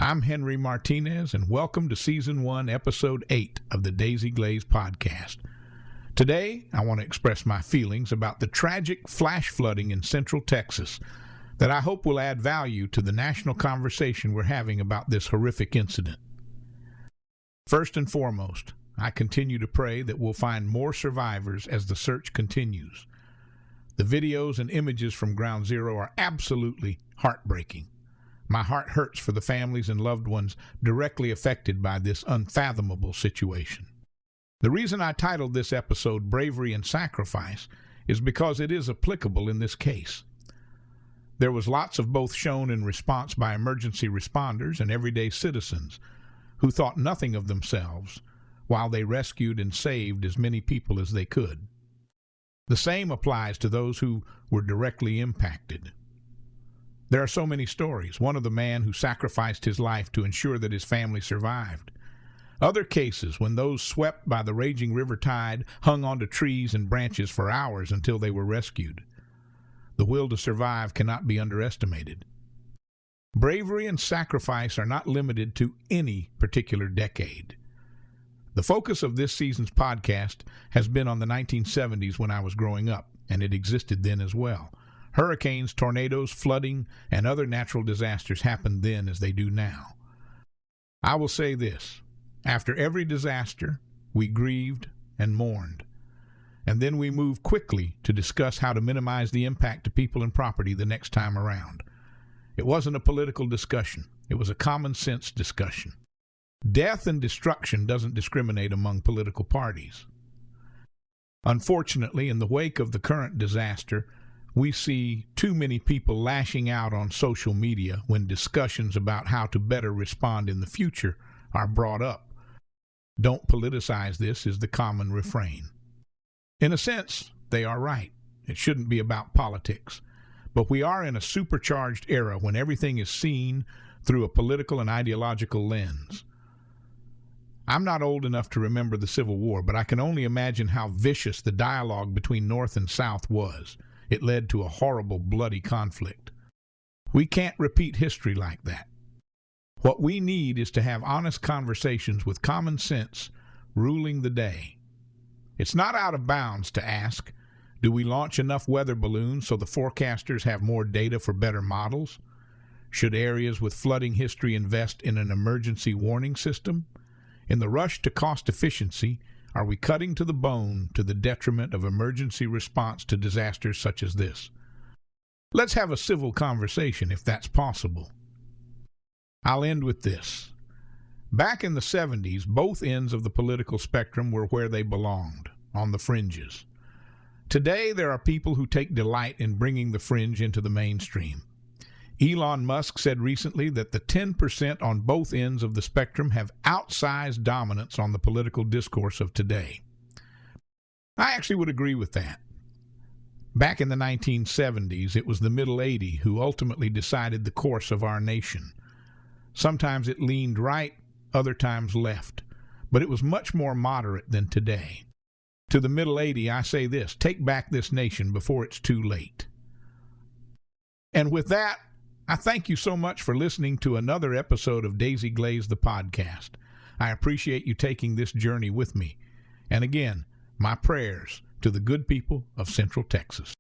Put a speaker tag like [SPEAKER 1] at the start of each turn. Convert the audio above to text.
[SPEAKER 1] I'm Henry Martinez, and welcome to Season 1, Episode 8 of the Daisy Glaze Podcast. Today, I want to express my feelings about the tragic flash flooding in Central Texas that I hope will add value to the national conversation we're having about this horrific incident. First and foremost, I continue to pray that we'll find more survivors as the search continues. The videos and images from Ground Zero are absolutely heartbreaking. My heart hurts for the families and loved ones directly affected by this unfathomable situation. The reason I titled this episode Bravery and Sacrifice is because it is applicable in this case. There was lots of both shown in response by emergency responders and everyday citizens who thought nothing of themselves while they rescued and saved as many people as they could. The same applies to those who were directly impacted. There are so many stories. One of the man who sacrificed his life to ensure that his family survived. Other cases when those swept by the raging river tide hung onto trees and branches for hours until they were rescued. The will to survive cannot be underestimated. Bravery and sacrifice are not limited to any particular decade. The focus of this season's podcast has been on the 1970s when I was growing up, and it existed then as well. Hurricanes, tornadoes, flooding, and other natural disasters happened then as they do now. I will say this: after every disaster, we grieved and mourned. And then we moved quickly to discuss how to minimize the impact to people and property the next time around. It wasn't a political discussion. It was a common sense discussion. Death and destruction doesn't discriminate among political parties. Unfortunately, in the wake of the current disaster, we see too many people lashing out on social media when discussions about how to better respond in the future are brought up. Don't politicize this is the common refrain. In a sense, they are right. It shouldn't be about politics. But we are in a supercharged era when everything is seen through a political and ideological lens. I'm not old enough to remember the Civil War, but I can only imagine how vicious the dialogue between North and South was. It led to a horrible, bloody conflict. We can't repeat history like that. What we need is to have honest conversations with common sense ruling the day. It's not out of bounds to ask, do we launch enough weather balloons so the forecasters have more data for better models? Should areas with flooding history invest in an emergency warning system? In the rush to cost efficiency, are we cutting to the bone to the detriment of emergency response to disasters such as this? Let's have a civil conversation if that's possible. I'll end with this. Back in the 70s, both ends of the political spectrum were where they belonged, on the fringes. Today, there are people who take delight in bringing the fringe into the mainstream. Elon Musk said recently that the 10% on both ends of the spectrum have outsized dominance on the political discourse of today. I actually would agree with that. Back in the 1970s, it was the middle 80 who ultimately decided the course of our nation. Sometimes it leaned right, other times left, but it was much more moderate than today. To the middle 80, I say this: take back this nation before it's too late. And with that, I thank you so much for listening to another episode of Daisy Glaze the podcast. I appreciate you taking this journey with me. And again, my prayers to the good people of Central Texas.